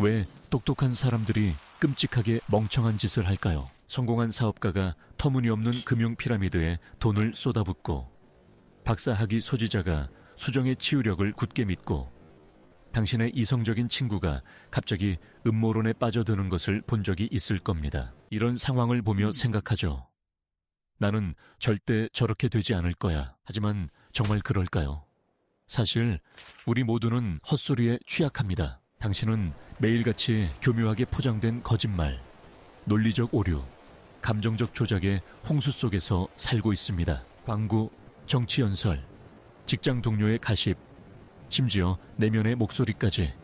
왜 똑똑한 사람들이 끔찍하게 멍청한 짓을 할까요? 성공한 사업가가 터무니없는 금융 피라미드에 돈을 쏟아붓고 박사 학위 소지자가 수정의 치유력을 굳게 믿고 당신의 이성적인 친구가 갑자기 음모론에 빠져드는 것을 본 적이 있을 겁니다. 이런 상황을 보며 생각하죠. 나는 절대 저렇게 되지 않을 거야. 하지만 정말 그럴까요? 사실 우리 모두는 헛소리에 취약합니다. 당신은 매일같이 교묘하게 포장된 거짓말, 논리적 오류, 감정적 조작의 홍수 속에서 살고 있습니다. 광고, 정치 연설, 직장 동료의 가십, 심지어 내면의 목소리까지.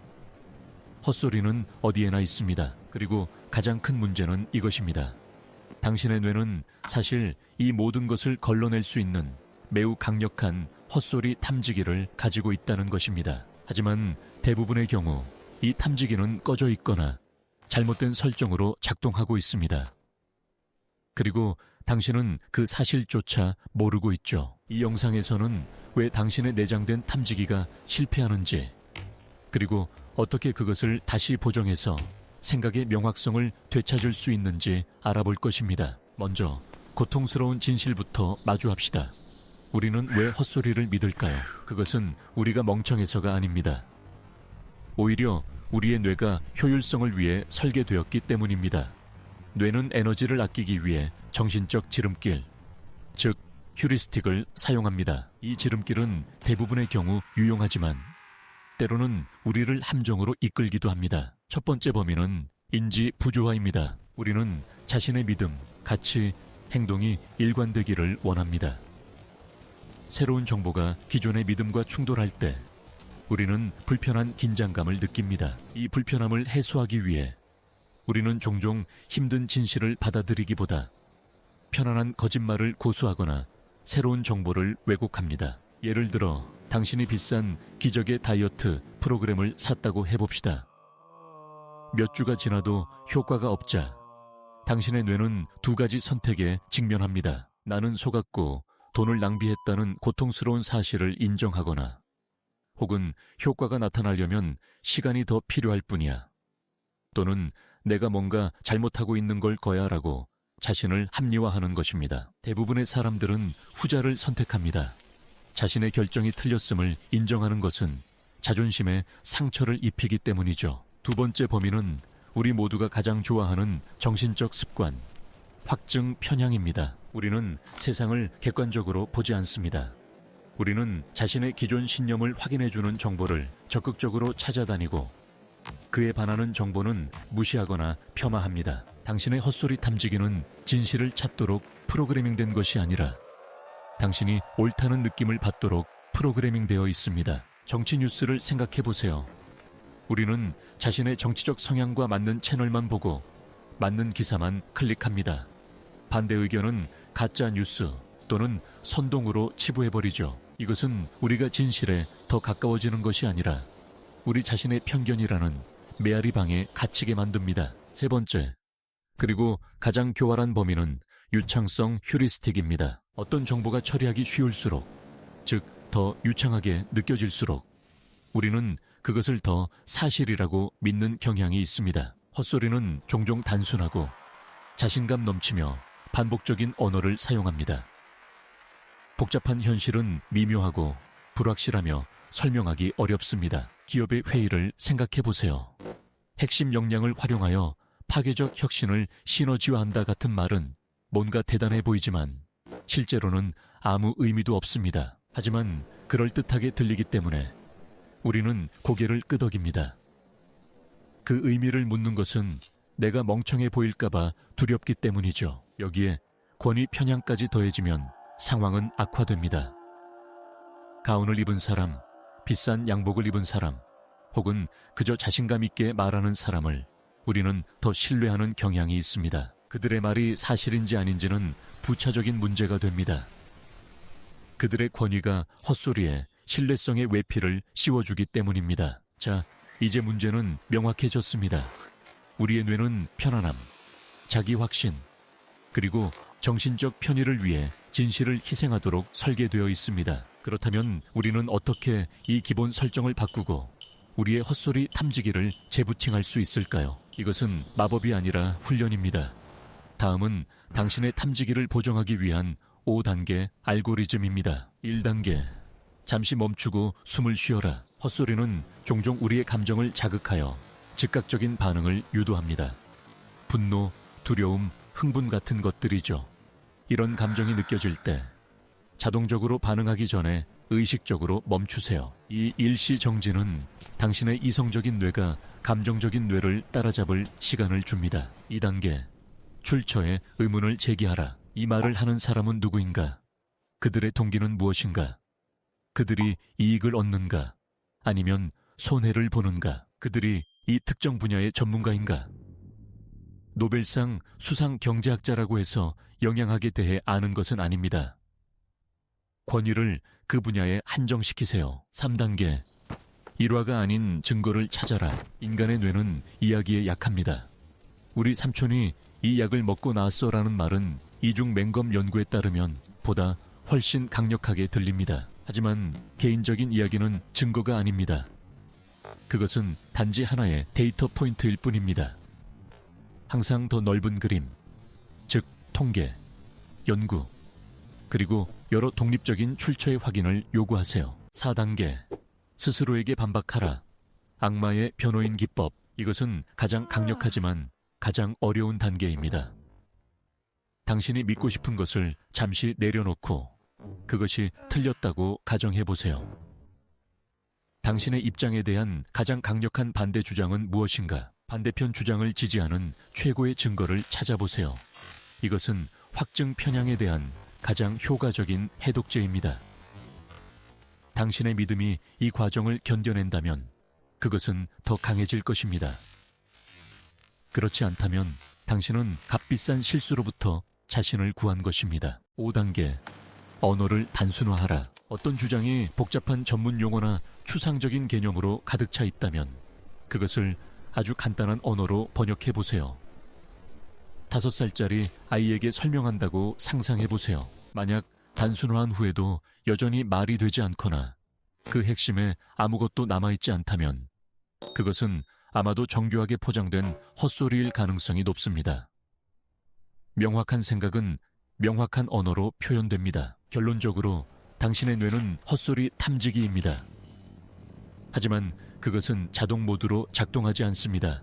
헛소리는 어디에나 있습니다. 그리고 가장 큰 문제는 이것입니다. 당신의 뇌는 사실 이 모든 것을 걸러낼 수 있는 매우 강력한 헛소리 탐지기를 가지고 있다는 것입니다. 하지만 대부분의 경우 이 탐지기는 꺼져 있거나 잘못된 설정으로 작동하고 있습니다. 그리고 당신은 그 사실조차 모르고 있죠. 이 영상에서는 왜 당신의 내장된 탐지기가 실패하는지, 그리고 어떻게 그것을 다시 보정해서 생각의 명확성을 되찾을 수 있는지 알아볼 것입니다. 먼저 고통스러운 진실부터 마주합시다. 우리는 왜 헛소리를 믿을까요? 그것은 우리가 멍청해서가 아닙니다. 오히려 우리의 뇌가 효율성을 위해 설계되었기 때문입니다. 뇌는 에너지를 아끼기 위해 정신적 지름길, 즉 휴리스틱을 사용합니다. 이 지름길은 대부분의 경우 유용하지만 때로는 우리를 함정으로 이끌기도 합니다. 첫 번째 범위는 인지 부조화입니다. 우리는 자신의 믿음, 가치, 행동이 일관되기를 원합니다. 새로운 정보가 기존의 믿음과 충돌할 때 우리는 불편한 긴장감을 느낍니다. 이 불편함을 해소하기 위해 우리는 종종 힘든 진실을 받아들이기보다 편안한 거짓말을 고수하거나 새로운 정보를 왜곡합니다. 예를 들어 당신이 비싼 기적의 다이어트 프로그램을 샀다고 해봅시다. 몇 주가 지나도 효과가 없자 당신의 뇌는 두 가지 선택에 직면합니다. 나는 속았고 돈을 낭비했다는 고통스러운 사실을 인정하거나 혹은 효과가 나타나려면 시간이 더 필요할 뿐이야. 또는 내가 뭔가 잘못하고 있는 걸 거야 라고 자신을 합리화하는 것입니다. 대부분의 사람들은 후자를 선택합니다. 자신의 결정이 틀렸음을 인정하는 것은 자존심에 상처를 입히기 때문이죠. 두 번째 범위는 우리 모두가 가장 좋아하는 정신적 습관, 확증 편향입니다. 우리는 세상을 객관적으로 보지 않습니다. 우리는 자신의 기존 신념을 확인해주는 정보를 적극적으로 찾아다니고 그에 반하는 정보는 무시하거나 폄하합니다. 당신의 헛소리 탐지기는 진실을 찾도록 프로그래밍된 것이 아니라 당신이 옳다는 느낌을 받도록 프로그래밍되어 있습니다. 정치 뉴스를 생각해보세요. 우리는 자신의 정치적 성향과 맞는 채널만 보고 맞는 기사만 클릭합니다. 반대 의견은 가짜 뉴스 또는 선동으로 치부해버리죠. 이것은 우리가 진실에 더 가까워지는 것이 아니라 우리 자신의 편견이라는 메아리 방에 갇히게 만듭니다. 세 번째, 그리고 가장 교활한 범위는 유창성 휴리스틱입니다. 어떤 정보가 처리하기 쉬울수록, 즉 더 유창하게 느껴질수록 우리는 그것을 더 사실이라고 믿는 경향이 있습니다. 헛소리는 종종 단순하고 자신감 넘치며 반복적인 언어를 사용합니다. 복잡한 현실은 미묘하고 불확실하며 설명하기 어렵습니다. 기업의 회의를 생각해보세요. 핵심 역량을 활용하여 파괴적 혁신을 시너지화한다 같은 말은 뭔가 대단해 보이지만 실제로는 아무 의미도 없습니다. 하지만 그럴듯하게 들리기 때문에 우리는 고개를 끄덕입니다. 그 의미를 묻는 것은 내가 멍청해 보일까봐 두렵기 때문이죠. 여기에 권위 편향까지 더해지면 상황은 악화됩니다. 가운을 입은 사람, 비싼 양복을 입은 사람, 혹은 그저 자신감 있게 말하는 사람을 우리는 더 신뢰하는 경향이 있습니다. 그들의 말이 사실인지 아닌지는 부차적인 문제가 됩니다. 그들의 권위가 헛소리에 신뢰성의 외피를 씌워주기 때문입니다. 자, 이제 문제는 명확해졌습니다. 우리의 뇌는 편안함, 자기 확신, 그리고 정신적 편의를 위해 진실을 희생하도록 설계되어 있습니다. 그렇다면 우리는 어떻게 이 기본 설정을 바꾸고 우리의 헛소리 탐지기를 재부팅할 수 있을까요? 이것은 마법이 아니라 훈련입니다. 다음은 당신의 탐지기를 보정하기 위한 5단계 알고리즘입니다. 1단계. 잠시 멈추고 숨을 쉬어라. 헛소리는 종종 우리의 감정을 자극하여 즉각적인 반응을 유도합니다. 분노, 두려움, 흥분 같은 것들이죠. 이런 감정이 느껴질 때 자동적으로 반응하기 전에 의식적으로 멈추세요. 이 일시 정지는 당신의 이성적인 뇌가 감정적인 뇌를 따라잡을 시간을 줍니다. 2단계. 출처에 의문을 제기하라. 이 말을 하는 사람은 누구인가? 그들의 동기는 무엇인가? 그들이 이익을 얻는가? 아니면 손해를 보는가? 그들이 이 특정 분야의 전문가인가? 노벨상 수상 경제학자라고 해서 영양학에 대해 아는 것은 아닙니다. 권위를 그 분야에 한정시키세요. 3단계. 일화가 아닌 증거를 찾아라. 인간의 뇌는 이야기에 약합니다. 우리 삼촌이 이 약을 먹고 나았어라는 말은 이중 맹검 연구에 따르면 보다 훨씬 강력하게 들립니다. 하지만 개인적인 이야기는 증거가 아닙니다. 그것은 단지 하나의 데이터 포인트일 뿐입니다. 항상 더 넓은 그림, 즉 통계, 연구, 그리고 여러 독립적인 출처의 확인을 요구하세요. 4단계. 스스로에게 반박하라. 악마의 변호인 기법. 이것은 가장 강력하지만 가장 어려운 단계입니다. 당신이 믿고 싶은 것을 잠시 내려놓고 그것이 틀렸다고 가정해보세요. 당신의 입장에 대한 가장 강력한 반대 주장은 무엇인가? 반대편 주장을 지지하는 최고의 증거를 찾아보세요. 이것은 확증 편향에 대한 가장 효과적인 해독제입니다. 당신의 믿음이 이 과정을 견뎌낸다면 그것은 더 강해질 것입니다. 그렇지 않다면 당신은 값비싼 실수로부터 자신을 구한 것입니다. 5단계. 언어를 단순화하라. 어떤 주장이 복잡한 전문 용어나 추상적인 개념으로 가득 차 있다면 그것을 아주 간단한 언어로 번역해 보세요. 5살짜리 아이에게 설명한다고 상상해 보세요. 만약 단순화한 후에도 여전히 말이 되지 않거나 그 핵심에 아무것도 남아있지 않다면 그것은 아마도 정교하게 포장된 헛소리일 가능성이 높습니다. 명확한 생각은 명확한 언어로 표현됩니다. 결론적으로 당신의 뇌는 헛소리 탐지기입니다. 하지만 그것은 자동 모드로 작동하지 않습니다.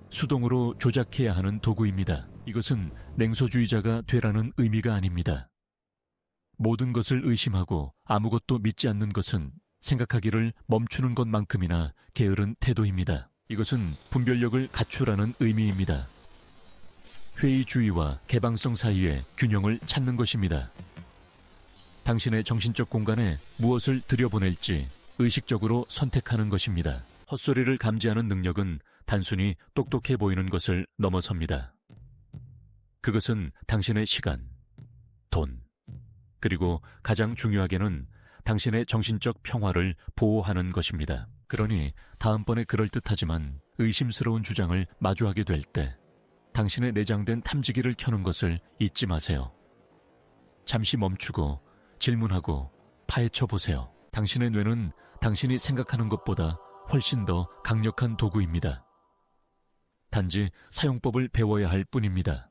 수동으로 조작해야 하는 도구입니다. 이것은 냉소주의자가 되라는 의미가 아닙니다. 모든 것을 의심하고 아무것도 믿지 않는 것은 생각하기를 멈추는 것만큼이나 게으른 태도입니다. 이것은 분별력을 갖추라는 의미입니다. 회의주의와 개방성 사이의 균형을 찾는 것입니다. 당신의 정신적 공간에 무엇을 들여보낼지 의식적으로 선택하는 것입니다. 헛소리를 감지하는 능력은 단순히 똑똑해 보이는 것을 넘어섭니다. 그것은 당신의 시간, 돈, 그리고 가장 중요하게는 당신의 정신적 평화를 보호하는 것입니다. 그러니 다음번에 그럴듯하지만 의심스러운 주장을 마주하게 될 때 당신의 내장된 탐지기를 켜는 것을 잊지 마세요. 잠시 멈추고 질문하고 파헤쳐 보세요. 당신의 뇌는 당신이 생각하는 것보다 훨씬 더 강력한 도구입니다. 단지 사용법을 배워야 할 뿐입니다.